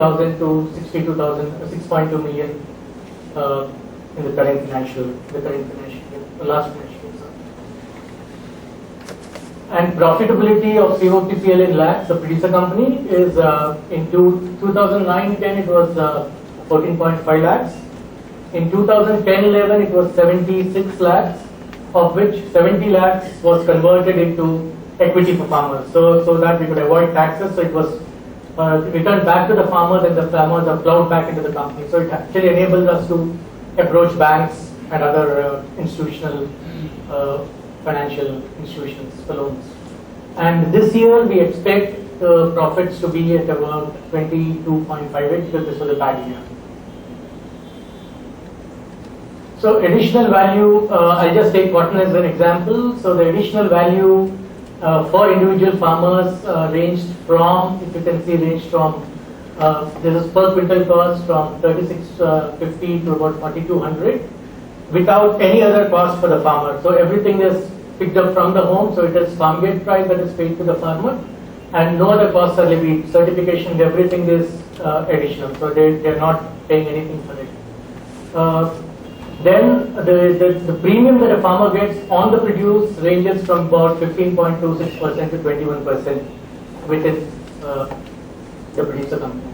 6,000 to 62,000, 6.2 million in the current financial year, the last financial year. And profitability of COPCL in lakhs, the producer company, is in 2009-10 it was 14.5 lakhs. In 2010-11 it was 76 lakhs, of which 70 lakhs was converted into equity for farmers, so that we could avoid taxes. So it was returned back to the farmers, and the farmers are plowed back into the company. So it actually enables us to approach banks and other institutional financial institutions for loans. And this year we expect profits to be at about 22.58 because this was a bad year. So additional value, I'll just take cotton as an example. So the additional value for individual farmers ranged from, if you can see, this is per quintal cost from 3650 to about 4200 without any other cost for the farmer. So everything is picked up from the home, so it is farm gate price that is paid to the farmer, and no other costs are levied. Certification, everything is additional, so they are not paying anything for it. Then the premium that a farmer gets on the produce ranges from about 15.26% to 21% within the producer company.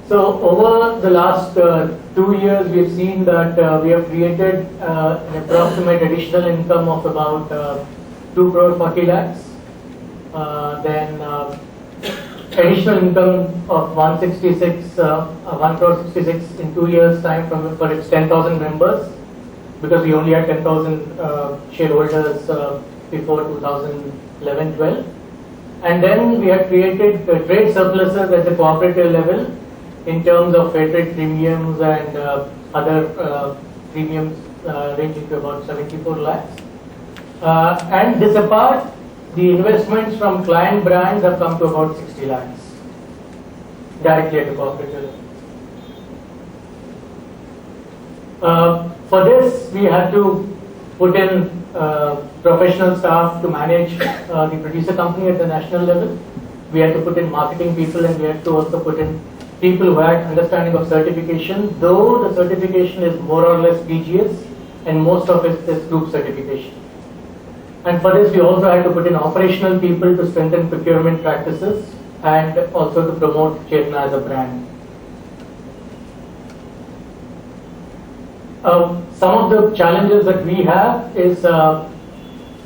So over the last 2 years, we have seen that we have created an approximate additional income of about 2 crore 40 lakhs. Then additional income of 1 crore 66 in 2 years time for its 10,000 members, because we only had 10,000 shareholders before 2011-12. And then we have created trade surpluses at the cooperative level in terms of fair trade premiums and other premiums ranging to about 74 lakhs. And this apart, the investments from client brands have come to about 60 lakhs directly at the cooperative level. For this, we had to put in professional staff to manage the producer company at the national level. We had to put in marketing people, and we had to also put in people who had understanding of certification, though the certification is more or less PGS, and most of it is group certification. And for this, we also had to put in operational people to strengthen procurement practices and also to promote Chetna as a brand. Some of the challenges that we have is that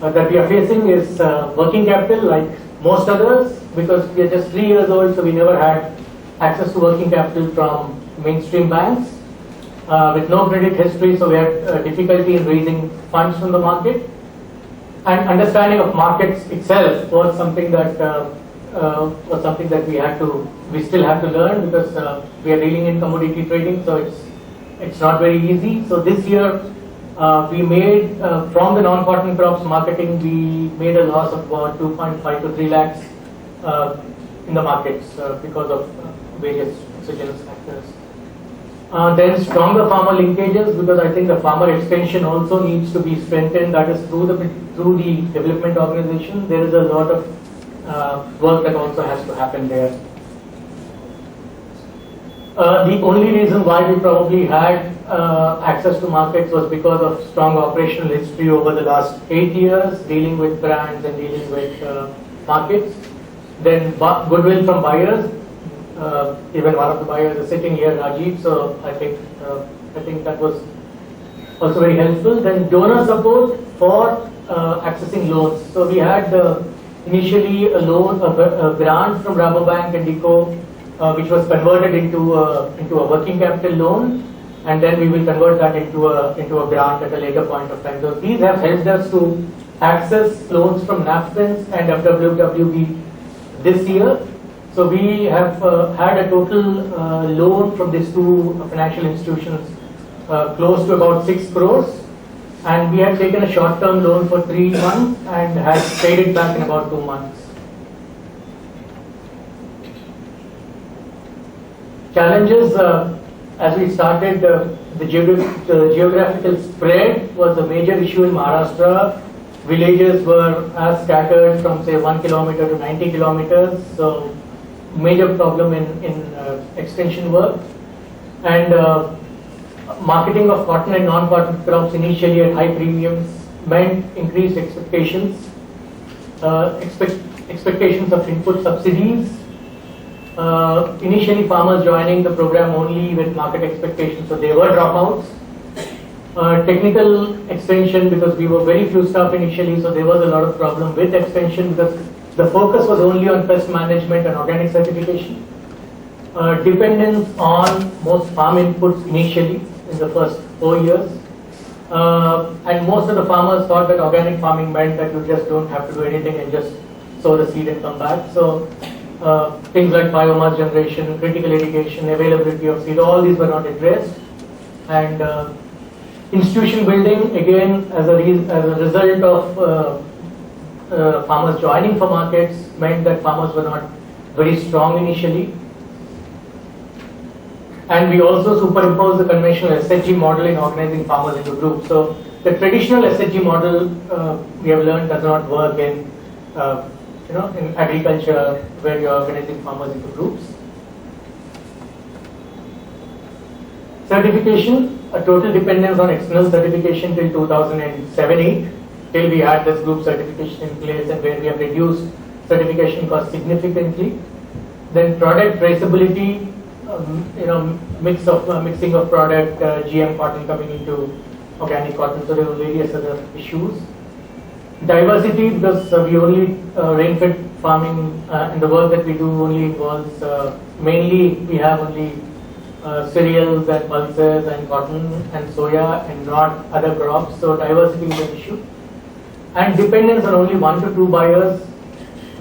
we are facing is working capital, like most others, because we are just 3 years old, so we never had access to working capital from mainstream banks. With no credit history, so we had difficulty in raising funds from the market. And understanding of markets itself was something that we still have to learn, because we are dealing in commodity trading, so it's not very easy. So this year we made from the non-cotton crops marketing, we made a loss of about 2.5 to 3 lakhs in the markets because of various exogenous factors. Then stronger farmer linkages, because I think the farmer extension also needs to be strengthened. That is through the development organization. There is a lot of work that also has to happen there. The only reason why we probably had access to markets was because of strong operational history over the last 8 years, dealing with brands and dealing with markets. Then goodwill from buyers. Even one of the buyers is sitting here, Rajiv, so I think that was also very helpful. Then donor support for accessing loans. So we had initially a loan, a grant from Rabobank and DICO, which was converted into a working capital loan, and then we will convert that into a grant at a later point of time. So these have helped us to access loans from NAFTINS and FWWB this year. So we have had a total loan from these two financial institutions close to about 6 crores, and we have taken a short-term loan for 3 months and have paid it back in about 2 months. Challenges, as we started, the geographical spread was a major issue in Maharashtra. Villages were as scattered from say 1 kilometer to 90 kilometers, so major problem in extension work. And marketing of cotton and non-cotton crops initially at high premiums meant increased expectations, expectations of input subsidies. Initially farmers joining the program only with market expectations, so they were dropouts. Technical extension, because we were very few staff initially, so there was a lot of problem with extension because the focus was only on pest management and organic certification. Dependence on most farm inputs initially in the first 4 years. And most of the farmers thought that organic farming meant that you just don't have to do anything and just sow the seed and come back. So things like biomass generation, critical irrigation, availability of seed, all these were not addressed. And institution building, again, as a result of farmers joining for markets, meant that farmers were not very strong initially. And we also superimposed the conventional SHG model in organizing farmers into groups. So the traditional SHG model, we have learned, does not work in in agriculture, where you are organizing farmers into groups. Certification, a total dependence on external certification till 2007-8, till we had this group certification in place, and where we have reduced certification costs significantly. Then product traceability, mixing of product, GM cotton coming into organic cotton, so there were various other issues. Diversity, because we only rain-fed farming and the work that we do only involves mainly we have only cereals and pulses and cotton and soya and not other crops, so diversity is an issue. And dependence on only 1 to 2 buyers.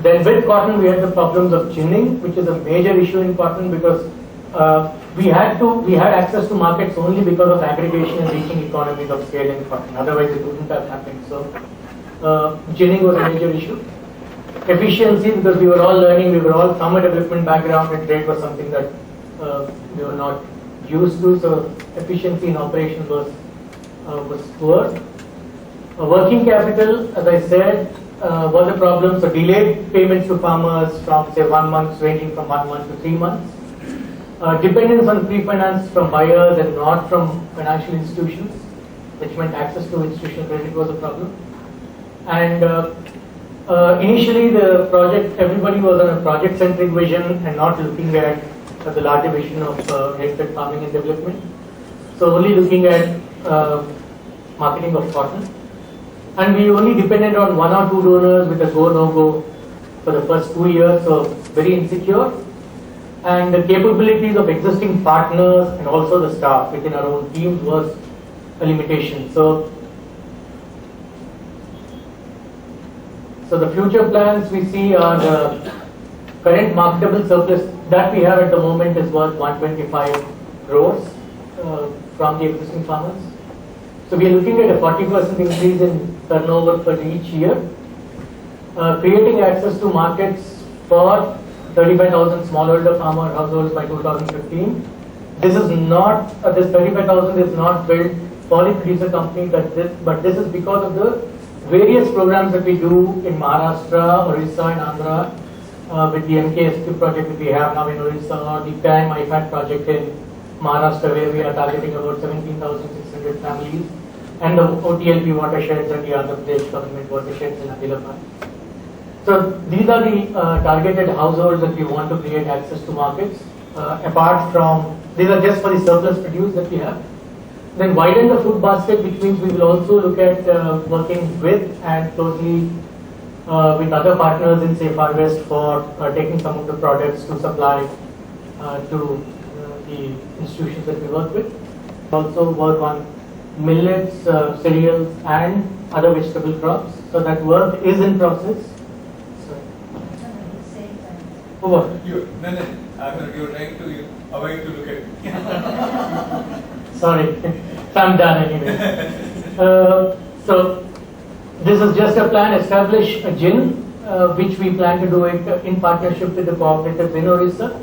Then with cotton we had the problems of ginning, which is a major issue in cotton, because we had access to markets only because of aggregation and reaching economies of scale in cotton, otherwise it wouldn't have happened. So ginning was a major issue. Efficiency, because we were all learning, we were all from a development background, and trade was something that we were not used to, so efficiency in operation was poor. Working capital, as I said, was a problem, so delayed payments to farmers from say 1 month, ranging from 1 month to 3 months. Dependence on pre-finance from buyers and not from financial institutions, which meant access to institutional credit was a problem. And initially the project, everybody was on a project-centric vision and not looking at the larger vision of rain-fed farming and development. So only looking at marketing of cotton. And we only depended on 1 or 2 donors with a go-no-go for the first 2 years, so very insecure. And the capabilities of existing partners and also the staff within our own teams was a limitation. So the future plans we see are the current marketable surplus that we have at the moment is worth 125 crores from the existing farmers. So we are looking at a 40% increase in turnover for each year, creating access to markets for 35,000 smallholder farmer households by 2015. This is not this 35,000 is not built for the producer company, but this is because of the various programs that we do in Maharashtra, Orissa, and Andhra, with the MKSQ project that we have now in Orissa, or the PAM IFAT project in Maharashtra, where we are targeting about 17,600 families, and the OTLP watersheds and the Andhra Pradesh government watersheds in Hyderabad. So these are the targeted households that we want to create access to markets. Apart from, these are just for the surplus produce that we have. Then widen the food basket, which means we will also look at working with and closely with other partners in say Far West for taking some of the products to supply to the institutions that we work with. Also work on millets, cereals, and other vegetable crops. So that work is in process. Over. You're trying to avoid to look at me. Sorry, I'm done anyway. So this is just a plan. Establish a gin, which we plan to do it in partnership with the cooperatives in Orissa.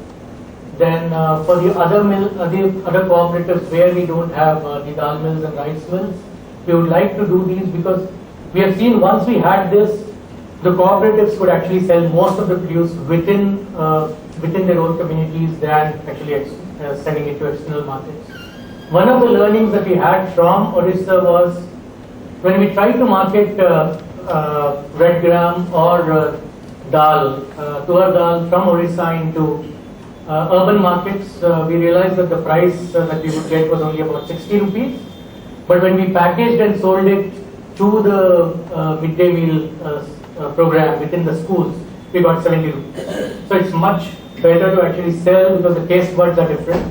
Then for the other cooperatives where we don't have the dal mills and rice mills, we would like to do these because We have seen once we had this, the cooperatives could actually sell most of the produce within their own communities than actually sending it to external markets. One of the learnings that we had from Orissa was when we tried to market red gram or dal, tur dal from Orissa into urban markets, we realized that the price that we would get was only about 60 rupees. But when we packaged and sold it to the midday meal program within the schools, we got 70 rupees. So it's much better to actually sell because the taste buds are different.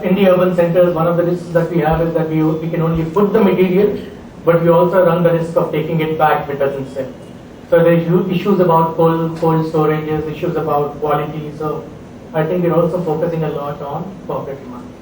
In the urban centers, one of the risks that we have is that we can only put the material, but we also run the risk of taking it back if it doesn't sell. So there are issues about cold storages, issues about quality. So I think we're also focusing a lot on cooperative markets.